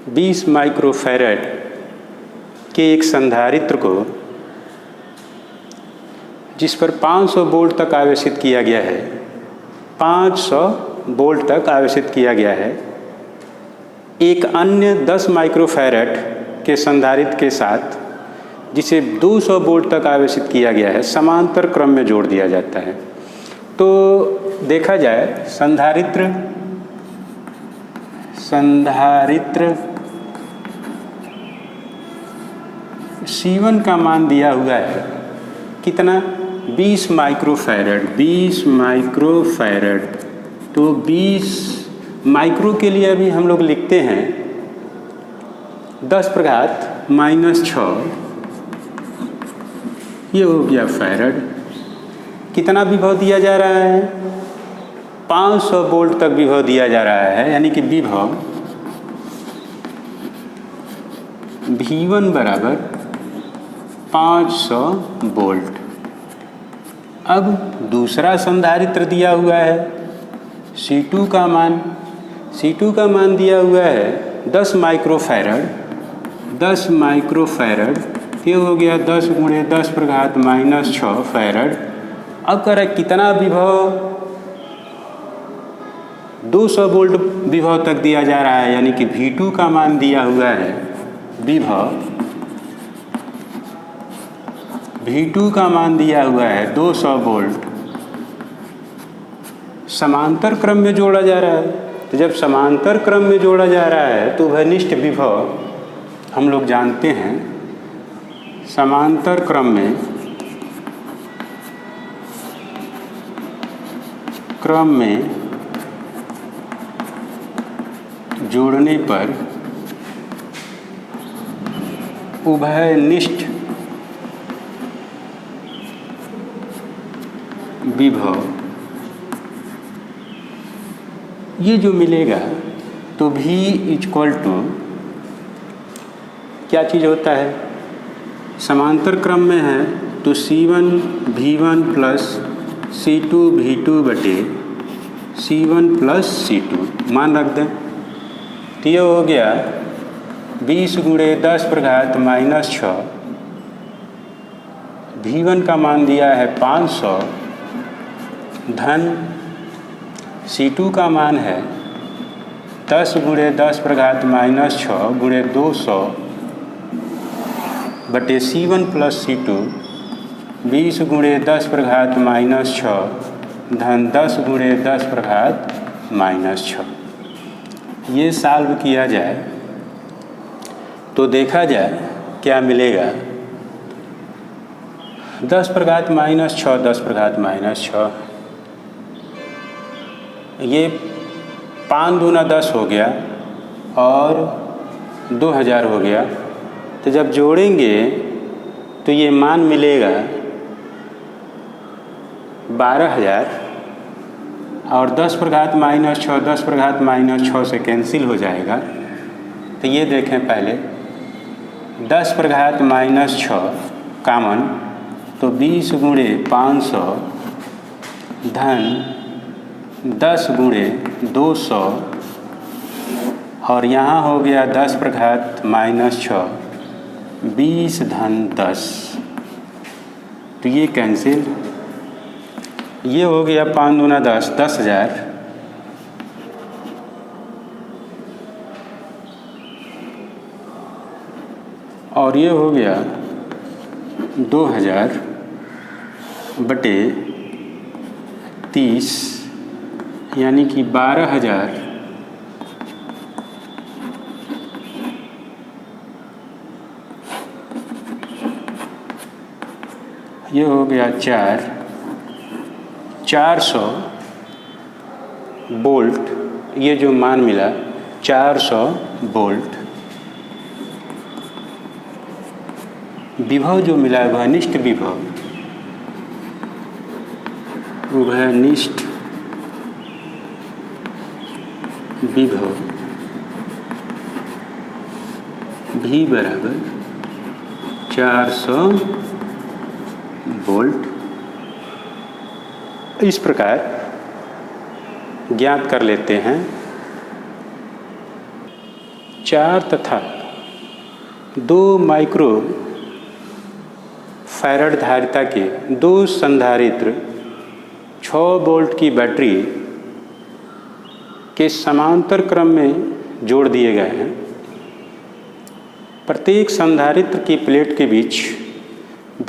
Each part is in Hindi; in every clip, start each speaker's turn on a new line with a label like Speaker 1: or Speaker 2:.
Speaker 1: 20 माइक्रोफैरड के एक संधारित्र को जिस पर 500 वोल्ट तक आवेशित किया गया है, 500 वोल्ट तक आवेशित किया गया है, एक अन्य 10 माइक्रोफैरड के संधारित्र के साथ जिसे 200 वोल्ट तक आवेशित किया गया है, समांतर क्रम में जोड़ दिया जाता है। तो देखा जाए संधारित्र C1 का मान दिया हुआ है कितना, 20 माइक्रोफैरड। 20 माइक्रोफैरड, तो 20 माइक्रो के लिए अभी हम लोग लिखते हैं 10⁻⁻⁶, ये हो गया फैरड। कितना विभव दिया जा रहा है, 500 वोल्ट तक विभव दिया जा रहा है, यानी कि विभव V1 बराबर 500 वोल्ट। अब दूसरा संधारित्र दिया हुआ है C2 का मान, C2 का मान दिया हुआ है 10 माइक्रोफैरड। 10 माइक्रोफैरड ये हो गया 10 × 10⁻⁻⁶ फैरड। अब कह रहा है कितना विभव, 200 वोल्ट विभव तक दिया जा रहा है, यानी कि V2 का मान दिया हुआ है, विभव V2 का मान दिया हुआ है 200 वोल्ट। समांतर क्रम में जोड़ा जा रहा है, तो जब समांतर क्रम में जोड़ा जा रहा है तो उभयनिष्ठ विभव हम लोग जानते हैं, समांतर क्रम में जोड़ने पर उभयनिष्ठ विभव ये जो मिलेगा, तो V = क्या चीज़ होता है, समांतर क्रम में है तो C1 V1 plus C2 V2 बटे C1 प्लस C2 मान रख दें। तो ये हो गया 20 × 10⁻⁻⁶। V1 का मान दिया है 500 धन C2 का मान है 10 × 10⁻⁻⁶ × 200 बटे C1 प्लस C2। 20 × 10⁻⁻⁶ धन 10 × 10⁻⁻⁶। ये सॉल्व किया जाए तो देखा जाए क्या मिलेगा, 10⁻⁻⁶, 10⁻⁻⁶, ये 5 दूना 10 हो गया और 2000 हो गया। तो जब जोड़ेंगे तो ये मान मिलेगा 12000 और 10⁻⁻⁶, 10⁻⁻⁶ से कैंसिल हो जाएगा। तो ये देखें पहले 10⁻⁻⁶ कॉमन, तो 20 × 500 धन 10 × 200 और यहाँ हो गया 10⁻⁻⁶, 20 धन 10, तो ये कैंसिल। ये हो गया 5 दूना 10, 10,000 और ये हो गया 2000 बटे 30, यानी कि 12000 ये हो गया 400 वोल्ट। ये जो मान मिला 400 वोल्ट विभव जो मिला, उभयनिष्ठ विभव, उभयनिष्ठ विभव V बराबर 400 वोल्ट इस प्रकार ज्ञात कर लेते हैं। 4 तथा 2 माइक्रो फैराड धारिता के 2 संधारित्र 6 वोल्ट की बैटरी के समांतर क्रम में जोड़ दिए गए हैं। प्रत्येक संधारित्र की प्लेट के बीच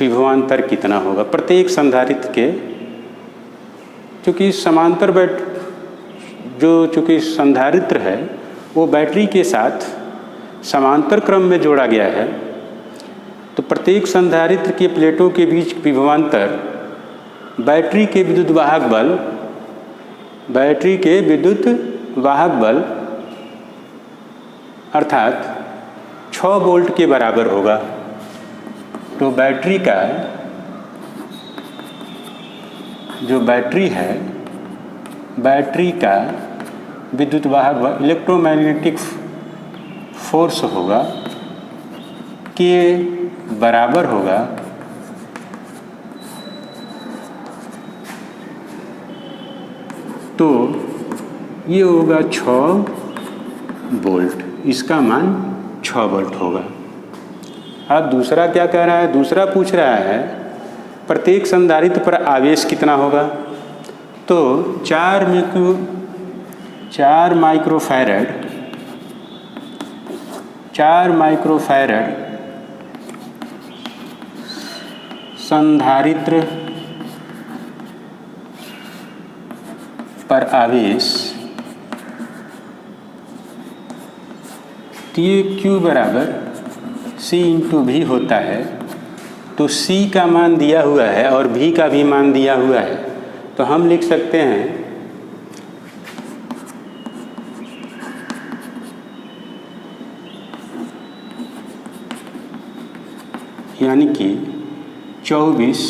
Speaker 1: विभवांतर कितना होगा? प्रत्येक संधारित्र के, चूँकि समांतर चूँकि संधारित्र है वो बैटरी के साथ समांतर क्रम में जोड़ा गया है, तो प्रत्येक संधारित्र की प्लेटों के बीच विभवांतर बैटरी के विद्युत वाहक बल अर्थात 6 वोल्ट के बराबर होगा। तो बैटरी का विद्युत वाहक बल इलेक्ट्रोमैग्नेटिक फोर्स होगा के बराबर होगा तो ये होगा 6 वोल्ट, इसका मान 6 वोल्ट होगा। अब दूसरा क्या कह रहा है? दूसरा पूछ रहा है प्रत्येक संधारित्र पर आवेश कितना होगा। तो 4 माइक्रोफैरड संधारित्र पर आवेश, तो ये Q बराबर C इंटू V होता है। तो C का मान दिया हुआ है और V का भी मान दिया हुआ है, तो हम लिख सकते हैं यानी कि 24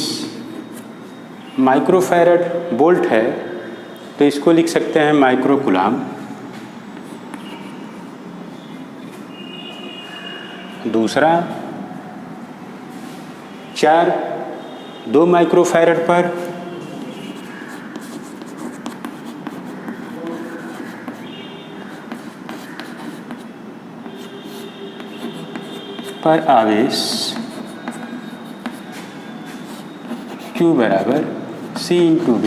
Speaker 1: माइक्रोफैरड वोल्ट है, तो इसको लिख सकते हैं माइक्रो कूलाम। दूसरा 2 माइक्रोफैरड पर आवेश Q बराबर C इंटू V।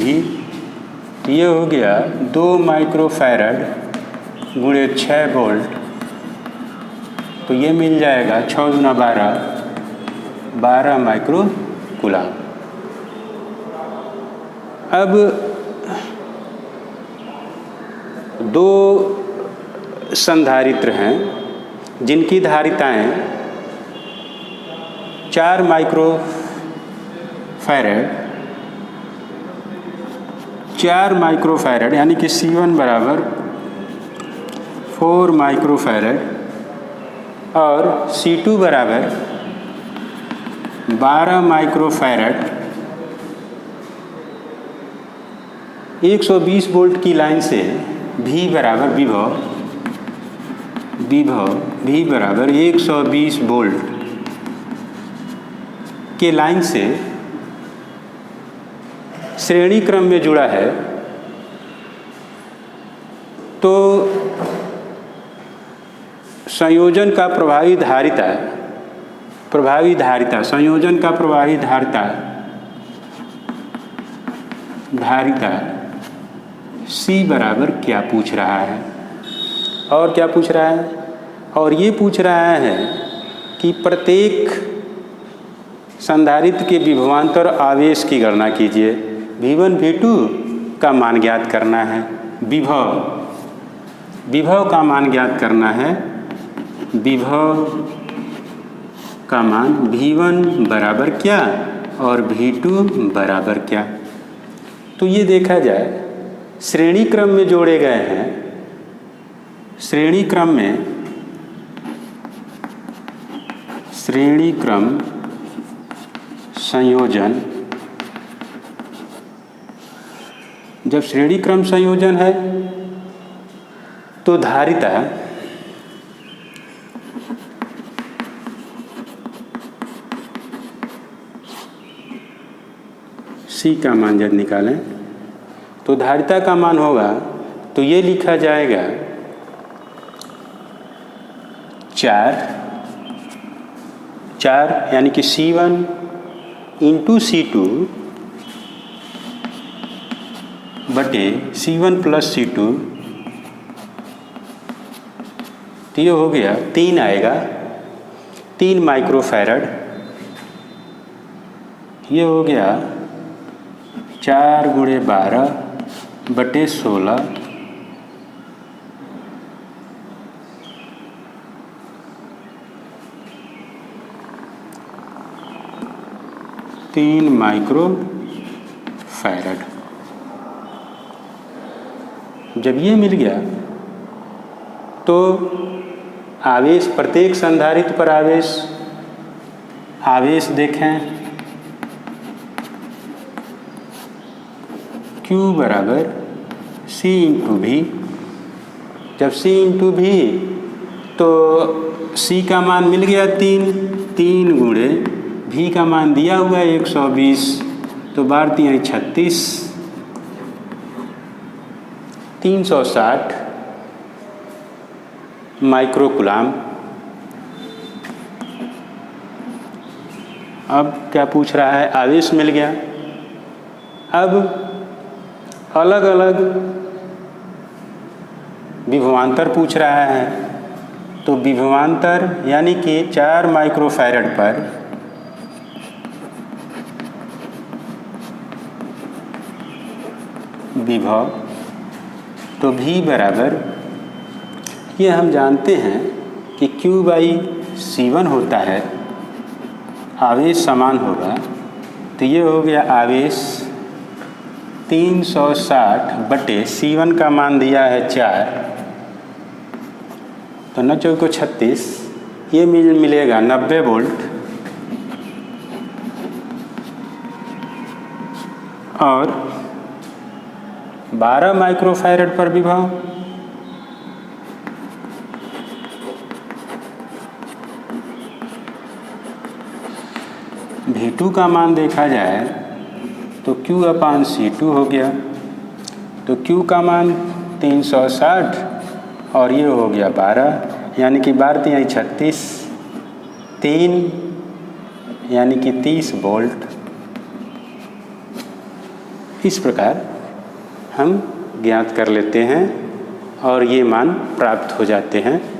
Speaker 1: ये हो गया 2 माइक्रोफैरड गुणे 6 वोल्ट, तो ये मिल जाएगा 6 गुना 12 माइक्रो कूलाम। अब 2 संधारित्र हैं जिनकी धारिताएं 4 माइक्रोफैरड यानी कि C1 बराबर 4 माइक्रोफैरड और C2 बराबर 12 माइक्रोफैरड 120 वोल्ट की लाइन से V बराबर V बराबर 120 वोल्ट के लाइन से श्रेणी क्रम में जुड़ा है। तो संयोजन का प्रभावी धारिता संयोजन का प्रभावी धारिता C बराबर क्या पूछ रहा है? और क्या पूछ रहा है? और ये पूछ रहा है कि प्रत्येक संधारित्र के विभवांतर आवेश की गणना कीजिए। V1 V2 का मान ज्ञात करना है, विभव का मान ज्ञात करना है। विभव का मान V1 बराबर क्या और V2 बराबर क्या। तो ये देखा जाए श्रेणी क्रम में जोड़े गए हैं। श्रेणी क्रम संयोजन, जब श्रेणी क्रम संयोजन है तो धारिता C का मान जब निकालें तो धारिता का मान होगा, तो ये लिखा जाएगा 4 यानी कि C1 इंटू C2 बटे C1 प्लस C2, तो ये हो गया 3 आएगा, 3 माइक्रोफैरड। ये हो गया 4 गुणे 12 बटे 16, तीन माइक्रोफैरड। जब ये मिल गया तो आवेश, प्रत्येक संधारित्र पर आवेश देखें, Q बराबर C इंटू भी। जब C इंटू भी तो C का मान मिल गया 3 गुणे भी का मान दिया हुआ है 120, तो 12 36, 360 माइक्रोकुलाम। अब क्या पूछ रहा है? आवेश मिल गया। अब अलग अलग विभवांतर पूछ रहा है, तो विभवांतर यानी कि 4 माइक्रोफैरड पर विभव, तो V बराबर, ये हम जानते हैं कि Q/C1 होता है, आवेश समान होगा, तो ये हो गया आवेश 360 बटे C1 का मान दिया है 4, तो 9 चौको 36, ये मिलेगा 90 वोल्ट। और 12 माइक्रोफैरड पर विभव, V2 का मान देखा जाए तो Q/C2 हो गया, तो Q का मान 360 और ये हो गया 12, यानी कि 12 36, 3 यानी कि 30 वोल्ट। इस प्रकार हम ज्ञात कर लेते हैं और ये मान प्राप्त हो जाते हैं।